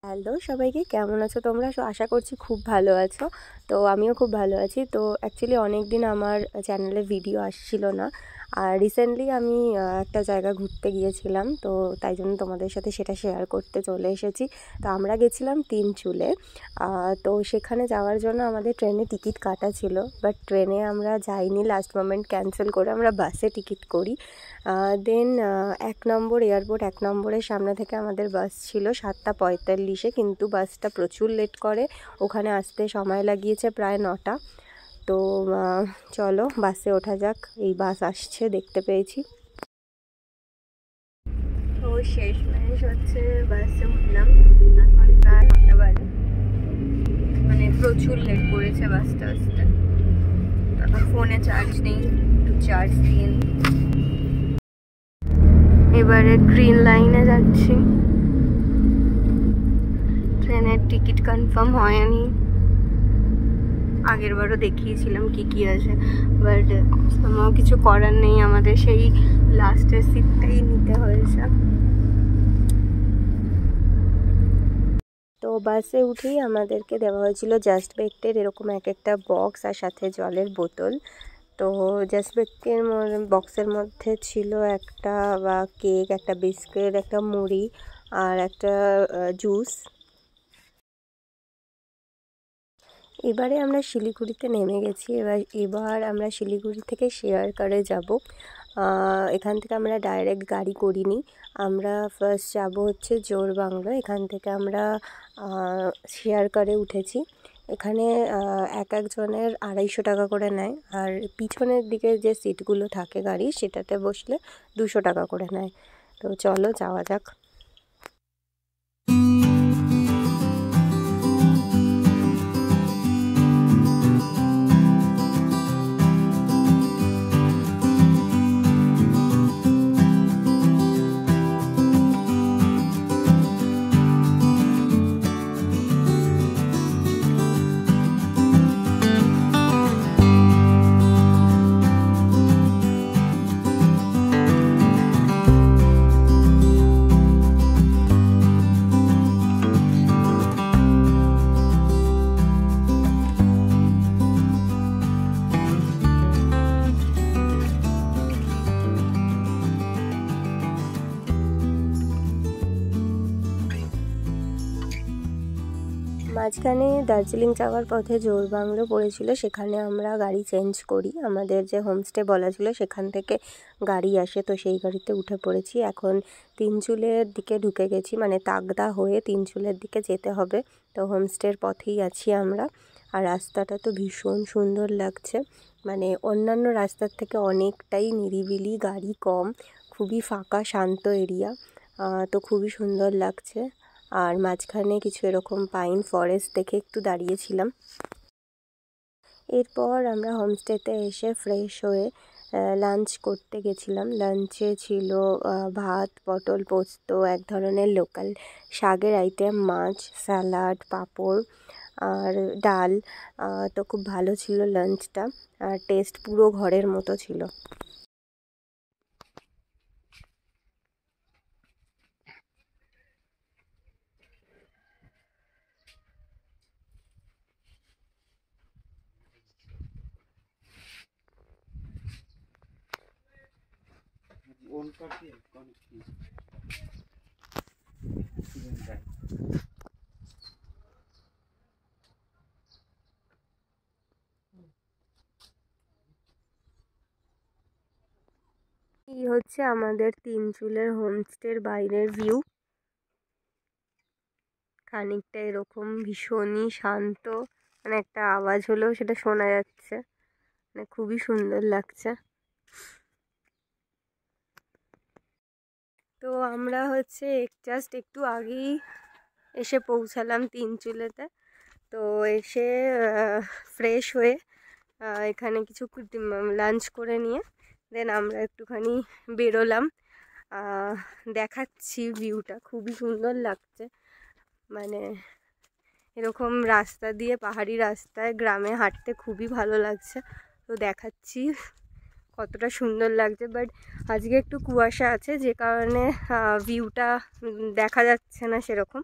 Hello সবাইকে, কেমন আছো তোমরা? আশা করছি খুব ভালো আছো। তো আমিও খুব ভালো আছি। তো অ্যাকচুয়ালি অনেক দিন আমার চ্যানেলে ভিডিও আসছিল না, আর রিসেন্টলি আমি একটা জায়গা ঘুরতে গিয়েছিলাম, তো তাই জন্য তোমাদের সাথে সেটা শেয়ার করতে চলে এসেছি। তো আমরা গেছিলাম তিনচুলে। তো সেখানে যাওয়ার জন্য আমাদের ট্রেনে টিকিট কাটা ছিল, বাট ট্রেনে আমরা যাইনি, লাস্ট মোমেন্ট ক্যান্সেল করে আমরা বাসে টিকিট করি। দেন 1 নম্বর এয়ারপোর্ট 1 নম্বরের সামনে থেকে আমাদের বাস ছিল 7:45, কিন্তু বাসটা প্রচুর লেট করে, ওখানে আসতে সময় লাগিয়েছে প্রায় 9টা। তো চলো বাসে ওঠা যাক। এই বাস আসছে, দেখতে পেয়েছি। তো শেষমেশ হচ্ছে বাসে উঠলাম, এখন প্রায় 9টা বাজে, মানে প্রচুর লেট করেছে বাসটা আসতে। এখন ফোনে চার্জ নেই, একটু চার্জ দিন। এবারে গ্রিন লাইনে যাচ্ছি। ট্রেনের টিকিট কনফার্ম হয়নি, আগেরবারও দেখিয়েছিলাম কি আছে, বাট আমার কিছু করার নেই, আমাদের সেই লাস্টের সিটটাই নিতে হয়েছে। তো বাসে উঠেই আমাদেরকে দেওয়া হয়েছিল জাস্ট বেকের এরকম একটা বক্স আর সাথে জলের বোতল। তো জাস্ট বেকের বক্সের মধ্যে ছিল একটা কেক, একটা বিস্কিট, একটা মুড়ি আর একটা জুস। এবারে আমরা শিলিগুড়িতে নেমে গেছি। এবার আমরা শিলিগুড়ি থেকে শেয়ার কারে যাব। এখান থেকে আমরা ডাইরেক্ট গাড়ি করিনি, আমরা ফার্স্ট যাব হচ্ছে জোরবাংলো। এখান থেকে আমরা শেয়ার কারে উঠেছি। এখানে এক একজনের 250 টাকা করে নেয়, আর পিছনের দিকে যে সিটগুলো থাকে গাড়ি, সেটাতে বসলে 200 টাকা করে নেয়। তো চলো যাওয়া যাক। মাঝখানে দার্জিলিং যাওয়ার পথে জোরবাংলো পড়েছিল, সেখানে আমরা গাড়ি চেঞ্জ করি। আমাদের যে হোমস্টে বলা ছিল সেখান থেকে গাড়ি আসে, তো সেই গাড়িতে উঠে পড়েছি। এখন তিনচুলের দিকে ঢুকে গেছি, মানে তাগদা হয়ে তিনচুলের দিকে যেতে হবে। তো হোমস্টের পথেই আছি আমরা। আর রাস্তাটা তো ভীষণ সুন্দর লাগছে, মানে অন্যান্য রাস্তার থেকে অনেকটাই নিরিবিলি, গাড়ি কম, খুবই ফাঁকা শান্ত এরিয়া। তো খুবই সুন্দর লাগছে। আর মাঝখানে কিছু এরকম পাইন ফরেস্ট দেখে একটু দাঁড়িয়েছিলাম। এরপর আমরা হোমস্টেতে এসে ফ্রেশ হয়ে লাঞ্চ করতে গেছিলাম। লাঞ্চে ছিল ভাত, পটল পোস্ত, এক ধরনের লোকাল শাকের আইটেম, মাছ, স্যালাড, পাঁপড় আর ডাল। তো খুব ভালো ছিল লাঞ্চটা, আর টেস্ট পুরো ঘরের মতো ছিল। এই হচ্ছে আমাদের তিনচুলের হোমস্টের বাইরের ভিউ। খানিকটা এরকম ভীষণই শান্ত, মানে একটা আওয়াজ হলেও সেটা শোনা যাচ্ছে, মানে খুবই সুন্দর লাগছে। তো আমরা হচ্ছে জাস্ট একটু আগেই এসে পৌঁছালাম তিনচুলেতে। তো এসে ফ্রেশ হয়ে এখানে কিছু লাঞ্চ করে নিয়ে দেন আমরা একটুখানি বেরোলাম। দেখাচ্ছি ভিউটা, খুবই সুন্দর লাগছে, মানে এরকম রাস্তা দিয়ে, পাহাড়ি রাস্তায় গ্রামে হাঁটতে খুবই ভালো লাগছে। তো দেখাচ্ছি কতটা সুন্দর লাগছে, বাট আজকে একটু কুয়াশা আছে, যে কারণে ভিউটা দেখা যাচ্ছে না সেরকম।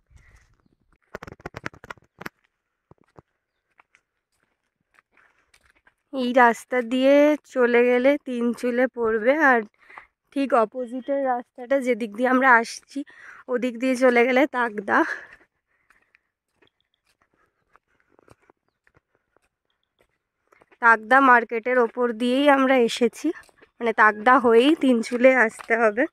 এই রাস্তা দিয়ে চলে গেলে তিনচুলে পড়বে, আর ঠিক অপোজিটের রাস্তাটা যেদিক দিয়ে আমরা আসছি ওদিক দিয়ে চলে গেলে তাকদা। তাকদা মার্কেটের ওপর দিয়েই আমরা এসেছি, মানে তাকদা হয়েই তিনচুলে আসতে হবে।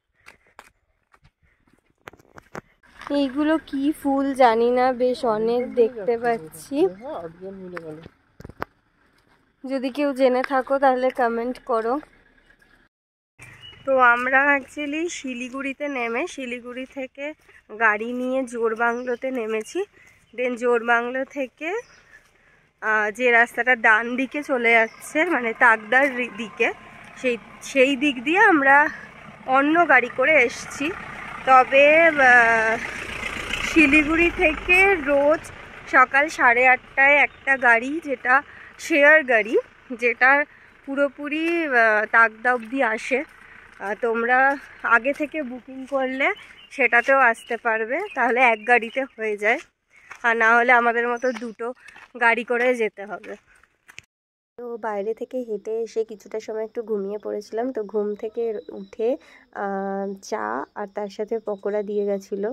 এইগুলো কি ফুল জানি না, বেশ অনেক দেখতে পাচ্ছি। যদি কেউ জেনে থাকো তাহলে কমেন্ট করো। তো আমরা অ্যাকচুয়ালি শিলিগুড়িতে নেমে শিলিগুড়ি থেকে গাড়ি নিয়ে জোরবাংলোতে নেমেছি। দেন জোরবাংলো থেকে যে রাস্তাটা ডান দিকে চলে যাচ্ছে মানে তাকদার দিকে, সেই দিক দিয়ে আমরা অন্য গাড়ি করে এসছি। তবে শিলিগুড়ি থেকে রোজ সকাল 8:30টায় একটা গাড়ি, যেটা শেয়ার গাড়ি, যেটা পুরোপুরি তাকদা অবধি আসে। তোমরা আগে থেকে বুকিং করলে সেটাতেও আসতে পারবে, তাহলে এক গাড়িতে হয়ে যায়। আর না হলে আমাদের মতো দুটো গাড়ি করে যেতে হবে। তো বাইরে থেকে হেঁটে এসে কিছুটা সময় একটু ঘুমিয়ে পড়েছিলাম। তো ঘুম থেকে উঠে চা আর তার সাথে পকোড়া দিয়ে গেছিলো।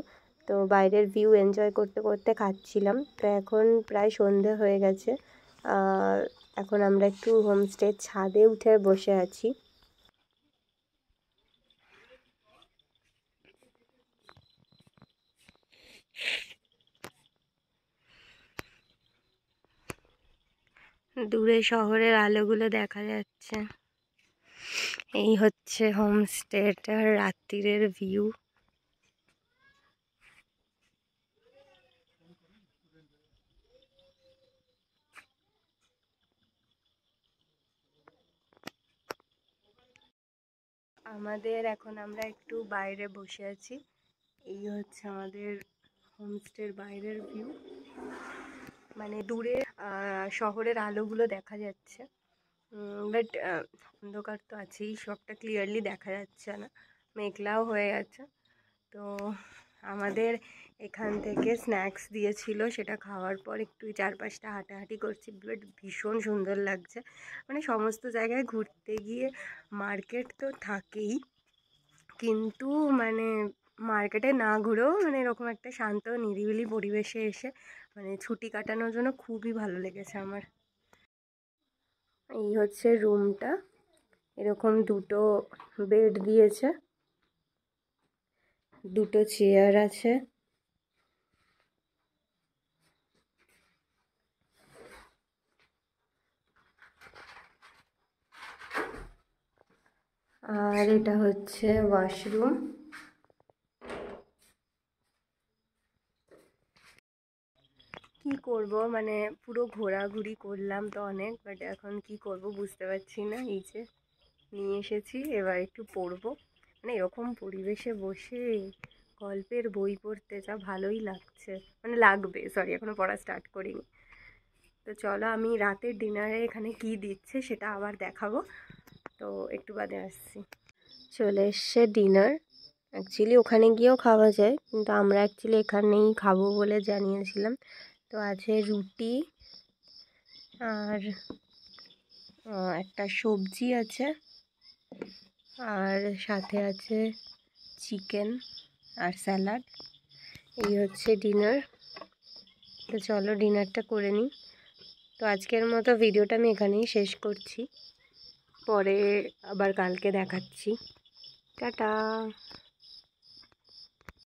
তো বাইরের ভিউ এনজয় করতে করতে খাচ্ছিলাম। তো এখন প্রায় সন্ধে হয়ে গেছে। এখন আমরা একটু হোমস্টের ছাদে উঠে বসে আছি। দূরে শহরের আলোগুলো দেখা যাচ্ছে। এই হচ্ছে হোমস্টেটার রাত্রিরের ভিউ। আমাদের এখন আমরা একটু বাইরে বসে আছি। এই হচ্ছে আমাদের হোমস্টের বাইরের ভিউ, মানে দূরে শহরের আলোগুলো দেখা যাচ্ছে। বাট অন্ধকার তো আছেই, সবটা ক্লিয়ারলি দেখা যাচ্ছে না, মেঘলাও হয়ে গেছে। তো আমাদের এখান থেকে স্ন্যাক্স দিয়েছিল, সেটা খাওয়ার পর একটু চারপাশটা হাঁটাহাঁটি করছি। বাট ভীষণ সুন্দর লাগছে। মানে সমস্ত জায়গায় ঘুরতে গিয়ে মার্কেট তো থাকেই, কিন্তু মানে মার্কেটে না ঘুরেও মানে এরকম একটা শান্ত নিরিবিলি পরিবেশে এসে মানে ছুটি কাটানোর জন্য খুবই ভালো লেগেছে আমার। এই হচ্ছে রুমটা, এরকম দুটো বেড দিয়েছে, দুটো চেয়ার আছে, আর এটা হচ্ছে ওয়াশরুম। কি করব, মানে পুরো ঘোরাঘুরি করলাম তো অনেক, বাট এখন কি করব বুঝতে পারছি না। এই যে নিয়ে এসেছি, এবার একটু পড়বো। মানে এরকম পরিবেশে বসে গল্পের বই পড়তে যা ভালোই লাগছে, মানে লাগবে, সরি এখনো পড়া স্টার্ট করিনি। তো চলো, আমি রাতের ডিনারে এখানে কি দিচ্ছে সেটা আবার দেখাবো। তো একটু বাদে আসছি। চলে এসছে ডিনার। অ্যাকচুয়ালি ওখানে গিয়েও খাওয়া যায়, কিন্তু আমরা অ্যাকচুয়ালি এখানেই খাবো বলে জানিয়েছিলাম। তো আছে রুটি আর একটা সবজি আছে, আর সাথে আছে চিকেন আর স্যালাড। এই হচ্ছে ডিনার। তো চলো ডিনারটা করে নিই। তো আজকের মতো ভিডিওটা আমি এখানেই শেষ করছি, পরে আবার কালকে দেখাচ্ছি। টাটা।